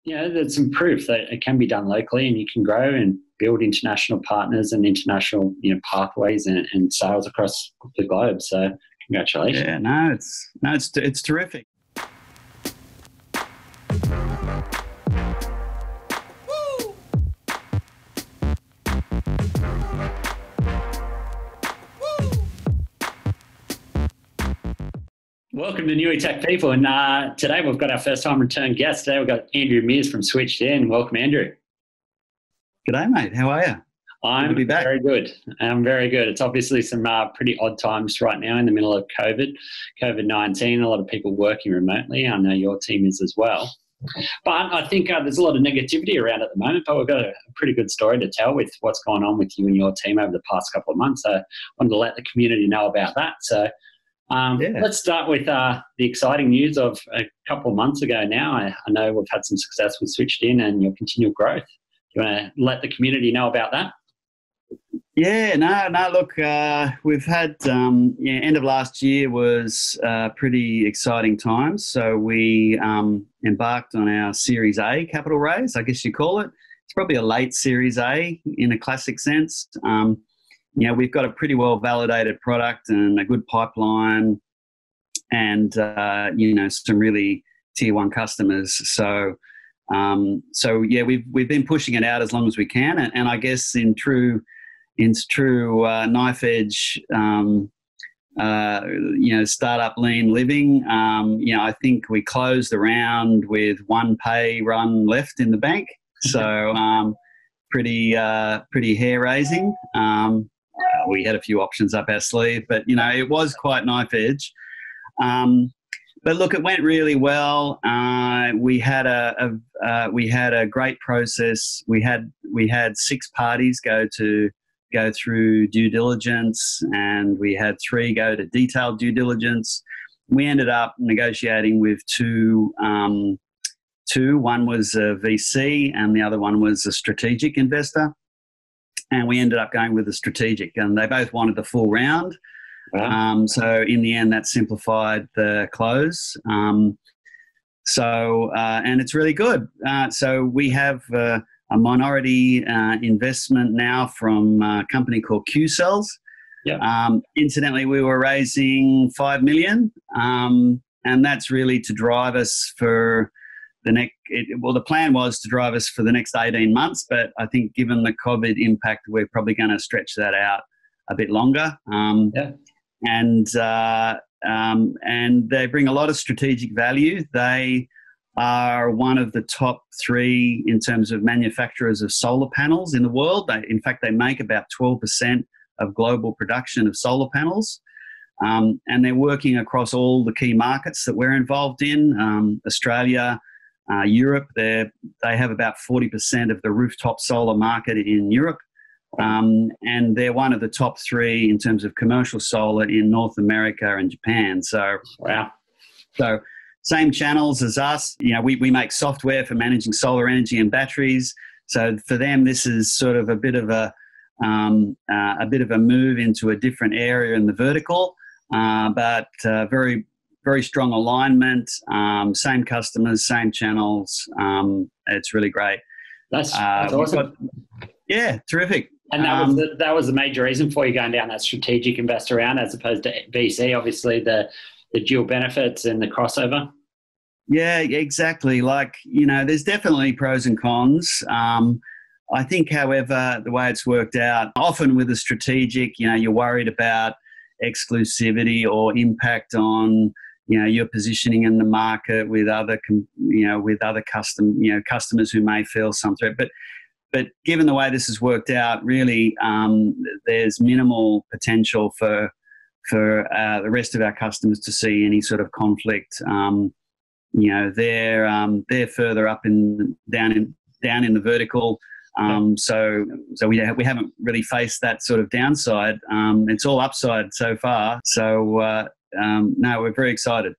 there's some proof that it can be done locally, and you can grow and build international partners and international, pathways and sales across the globe. So congratulations. Yeah, no, it's terrific. Welcome to Newy Tech People, and today we've got our first time return guest. Today we've got Andrew Mears from SwitchDin. Welcome, Andrew. G'day, mate. How are you? I'm very good. I'm very good. It's obviously some pretty odd times right now in the middle of COVID-19. A lot of people working remotely. I know your team is as well. But I think there's a lot of negativity around at the moment, but we've got a pretty good story to tell with what's gone on with you and your team over the past couple of months. So I wanted to let the community know about that. So let's start with the exciting news of a couple of months ago now. I know we've had some success with SwitchDin and your continual growth. Do you want to let the community know about that? Yeah, no, look, we've had, end of last year was pretty exciting times. So we embarked on our Series A capital raise, I guess you call it. It's probably a late Series A in a classic sense. We've got a pretty well validated product and a good pipeline and, some really tier one customers. So we've been pushing it out as long as we can. And I guess in true knife edge, startup lean living, I think we closed the round with one pay run left in the bank. So pretty hair raising. We had a few options up our sleeve, but it was quite knife edge. But look, it went really well. We had a great process. We had 6 parties go through due diligence, and we had 3 go to detailed due diligence. We ended up negotiating with two. One was a VC, and the other one was a strategic investor. And we ended up going with the strategic, and they both wanted the full round. Wow. So in the end, that simplified the close. And it's really good. So we have a minority investment now from a company called Q-Cells. Yeah. Incidentally, we were raising $5 million, and that's really to drive us for the plan was to drive us for the next 18 months, but I think given the COVID impact, we're probably going to stretch that out a bit longer. And they bring a lot of strategic value. They are one of the top 3 in terms of manufacturers of solar panels in the world. In fact, they make about 12% of global production of solar panels. And they're working across all the key markets that we're involved in, Australia, Europe. They have about 40% of the rooftop solar market in Europe. And they're one of the top 3 in terms of commercial solar in North America and Japan. So, wow. So same channels as us. We make software for managing solar energy and batteries. So for them, this is sort of a bit of a move into a different area in the vertical, but very, very strong alignment, same customers, same channels. It's really great. That's awesome. Yeah, terrific. And that was the major reason for you going down that strategic investor round as opposed to VC, obviously the dual benefits and the crossover. Yeah, exactly. There's definitely pros and cons. I think, however, the way it's worked out, often with a strategic, you're worried about exclusivity or impact on your positioning in the market with other customers who may feel some threat. But given the way this has worked out, really, there's minimal potential for the rest of our customers to see any sort of conflict. They're further up down in the vertical. So we haven't really faced that sort of downside. It's all upside so far. So no, we're very excited.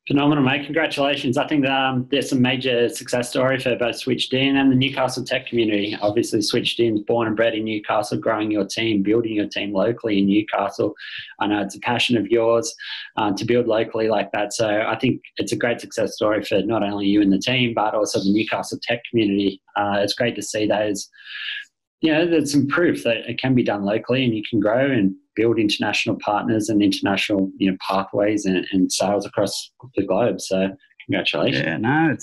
Phenomenal, mate. Congratulations. I think there's some major success story for both SwitchDin and the Newcastle tech community. Obviously, SwitchDin's born and bred in Newcastle, growing your team, building your team locally in Newcastle. I know it's a passion of yours to build locally like that. So I think it's a great success story for not only you and the team, but also the Newcastle tech community. It's great to see those. There's some proof that it can be done locally and you can grow and build international partners and international, pathways and sales across the globe. So congratulations. Yeah,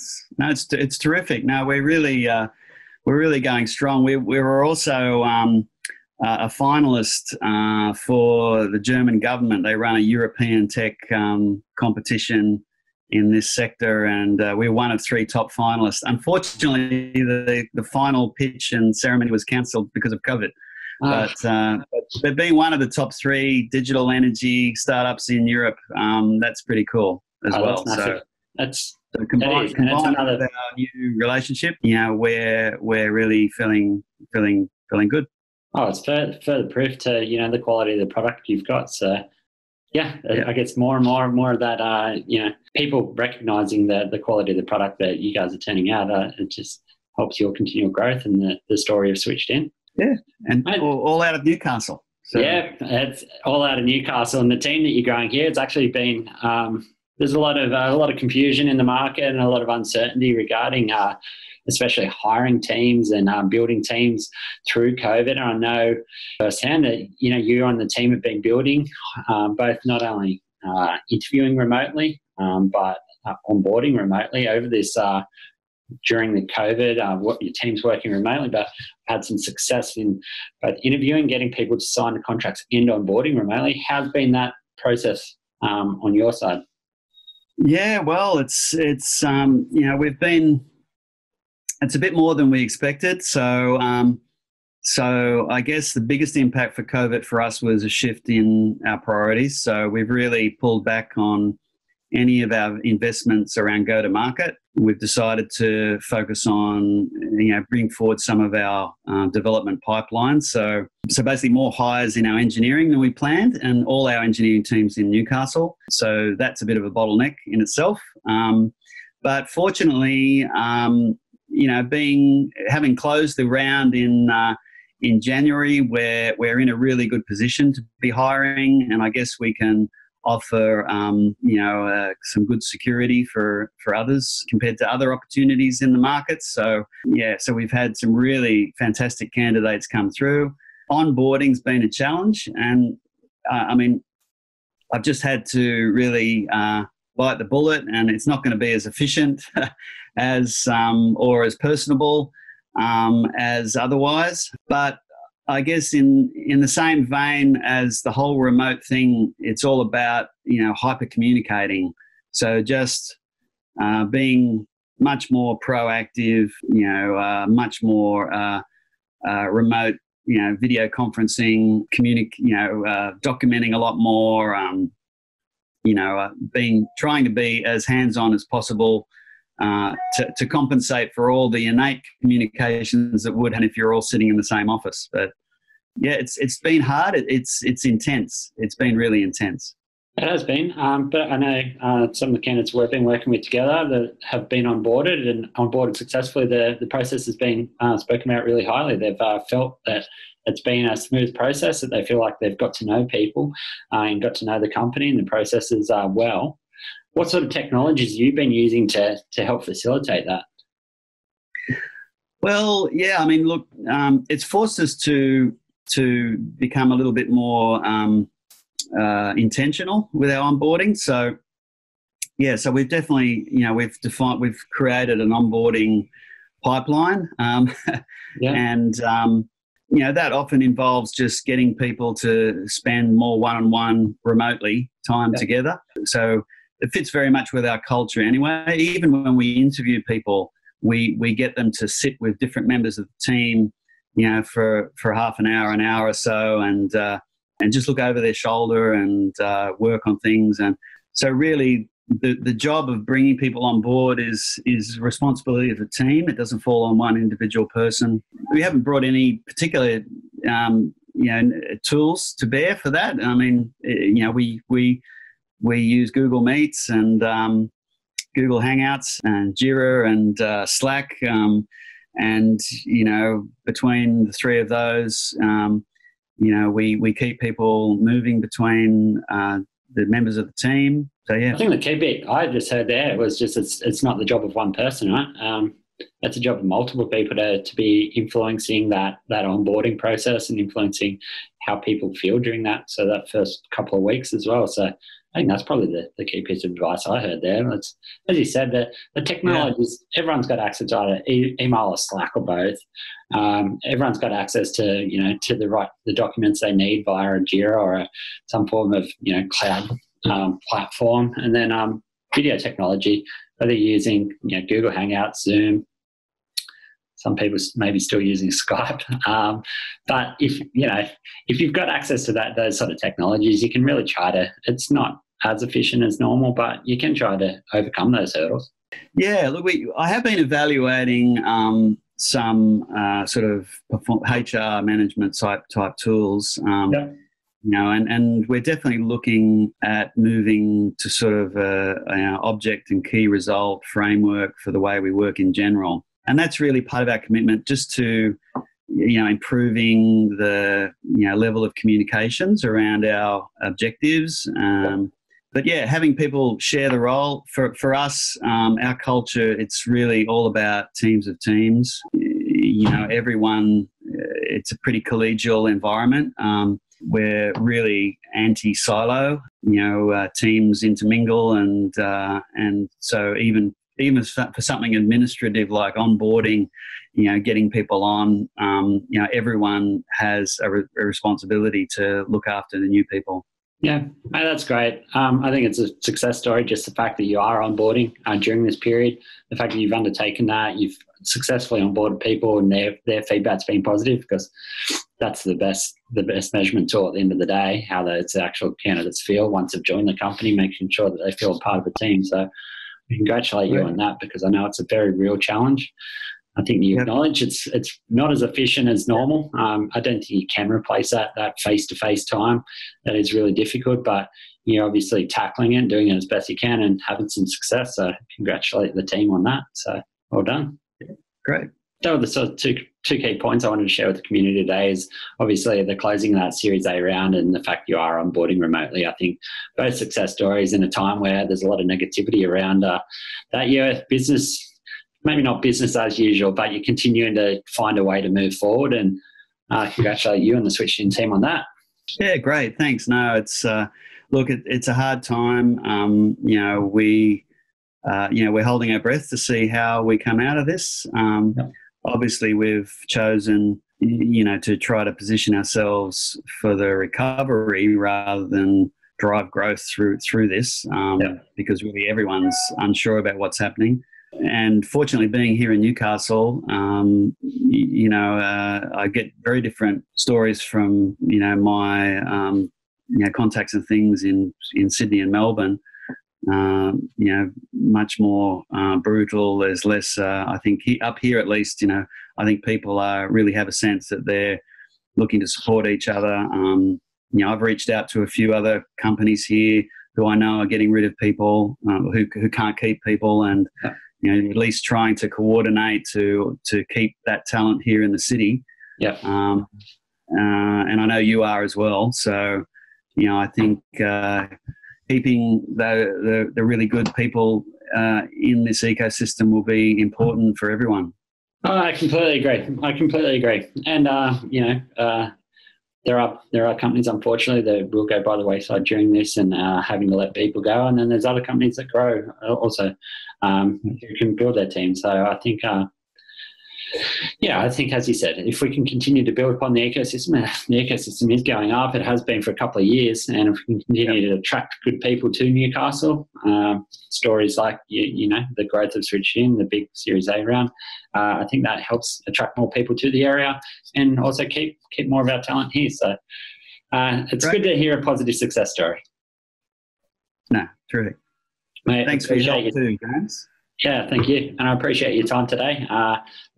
it's terrific. No, we're really going strong. We were also a finalist for the German government. They run a European tech competition in this sector, and we were one of 3 top finalists. Unfortunately, the final pitch and ceremony was cancelled because of COVID. But being one of the top 3 digital energy startups in Europe, that's pretty cool as well. That's combined with our new relationship, we're really feeling good. Oh, it's further proof to the quality of the product you've got. So. Yeah, I guess more and more of that, people recognising the quality of the product that you guys are turning out, it just helps your continual growth and the story of SwitchDin. Yeah, and all out of Newcastle. So. Yeah, it's all out of Newcastle, and the team that you're growing here, it's actually been there's a lot of confusion in the market and a lot of uncertainty regarding especially hiring teams and building teams through COVID. And I know firsthand that, you and the team have been building both not only interviewing remotely, but onboarding remotely over this during the COVID, what your team's working remotely, but had some success in both interviewing, getting people to sign the contracts and onboarding remotely. How's been that process on your side? Yeah, well, it's we've been. It's a bit more than we expected. So I guess the biggest impact for COVID for us was a shift in our priorities. So we've really pulled back on any of our investments around go-to-market. We've decided to focus on, bring forward some of our development pipelines. So basically more hires in our engineering than we planned, and all our engineering teams in Newcastle. So that's a bit of a bottleneck in itself. But fortunately, having closed the round in January, we're in a really good position to be hiring, and I guess we can offer some good security for others compared to other opportunities in the market. So we've had some really fantastic candidates come through. Onboarding's been a challenge, and I've just had to really bite the bullet, and it's not going to be as efficient as or as personable as otherwise. But I guess in the same vein as the whole remote thing, it's all about hyper communicating. So just being much more proactive, much more remote, video conferencing, documenting a lot more. Trying to be as hands-on as possible to compensate for all the innate communications that would happen if you're all sitting in the same office. But yeah, it's been hard. It's intense. It's been really intense. It has been, but I know some of the candidates we've been working with together that have been onboarded successfully. The process has been spoken about really highly. They've felt that it's been a smooth process, that they feel like they've got to know people and got to know the company and the processes well. What sort of technologies have you been using to help facilitate that? Well, yeah, look, it's forced us to become a little bit more intentional with our onboarding. So we've definitely, we've created an onboarding pipeline, and that often involves just getting people to spend more one-on-one remotely time together. So it fits very much with our culture anyway. Even when we interview people, we get them to sit with different members of the team, for half an hour or so, and just look over their shoulder and work on things. And so really the job of bringing people on board is responsibility of the team. It doesn't fall on one individual person. We haven't brought any particular tools to bear for that. We use Google Meets and Google Hangouts and Jira and Slack. And, between the three of those, we keep people moving between the members of the team. So, yeah. I think the key bit I just heard there was just it's not the job of one person, right? It's a job of multiple people to be influencing that onboarding process and influencing how people feel during that first couple of weeks as well. So I think that's probably the key piece of advice I heard there. It's, as you said, the technologies, everyone's got access to either email or Slack or both. Everyone's got access to, to the documents they need via a Jira or some form of, cloud platform. And then video technology, whether you're using, Google Hangouts, Zoom. Some people maybe still using Skype, but if you've got access to those sort of technologies, you can really try to. It's not as efficient as normal, but you can try to overcome those hurdles. Yeah, look, I have been evaluating some sort of HR management type tools. Yep. And we're definitely looking at moving to sort of an object and key result framework for the way we work in general. And that's really part of our commitment, just to, improving the, level of communications around our objectives. But yeah, having people share the role for us, our culture, it's really all about teams of teams. Everyone, it's a pretty collegial environment. We're really anti-silo. Teams intermingle, and so even for something administrative like onboarding, getting people on, everyone has a responsibility to look after the new people. Yeah, that's great. I think it's a success story, just the fact that you are onboarding during this period, the fact that you've undertaken that, you've successfully onboarded people and their feedback's been positive, because that's the best measurement tool at the end of the day, how those actual candidates feel once they've joined the company, making sure that they feel a part of the team. So I congratulate you on that, because I know it's a very real challenge. I think you acknowledge it's not as efficient as normal. I don't think you can replace that face-to-face time. That is really difficult, but you're obviously tackling it and doing it as best you can and having some success. So congratulate the team on that. So well done. Great. So the sort of two key points I wanted to share with the community today is obviously the closing of that Series A round and the fact you are onboarding remotely. I think both success stories in a time where there's a lot of negativity around that year. Business, maybe not business as usual, but you're continuing to find a way to move forward, and congratulate you and the SwitchDin team on that. Yeah, great. Thanks. No, it's it's a hard time. We're holding our breath to see how we come out of this. Yep. Obviously, we've chosen, to try to position ourselves for the recovery rather than drive growth through this, because really everyone's unsure about what's happening. And fortunately, being here in Newcastle, I get very different stories from, my, contacts and things in Sydney and Melbourne. Much more brutal. There's less, I think, up here at least, I think people really have a sense that they're looking to support each other. I've reached out to a few other companies here who I know are getting rid of people who can't keep people, and at least trying to coordinate to keep that talent here in the city. Yeah. And I know you are as well. So, I think keeping the really good people in this ecosystem will be important for everyone. Oh, I completely agree. And there are companies, unfortunately, that will go by the wayside during this and having to let people go. And then there's other companies that grow also who can build their team. So I think, I think, as you said, if we can continue to build upon the ecosystem is going up. It has been for a couple of years. And if we can continue to attract good people to Newcastle, stories like, the growth of SwitchDin, the big Series A round, I think that helps attract more people to the area and also keep more of our talent here. So it's good to hear a positive success story. No, terrific. Mate, thanks for your help too, James. Yeah, thank you. And I appreciate your time today.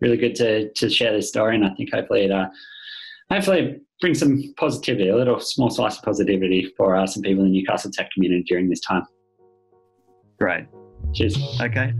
Really good to share this story. And I think hopefully it brings some positivity, a little small slice of positivity for some people in the Newcastle tech community during this time. Great. Cheers. Okay.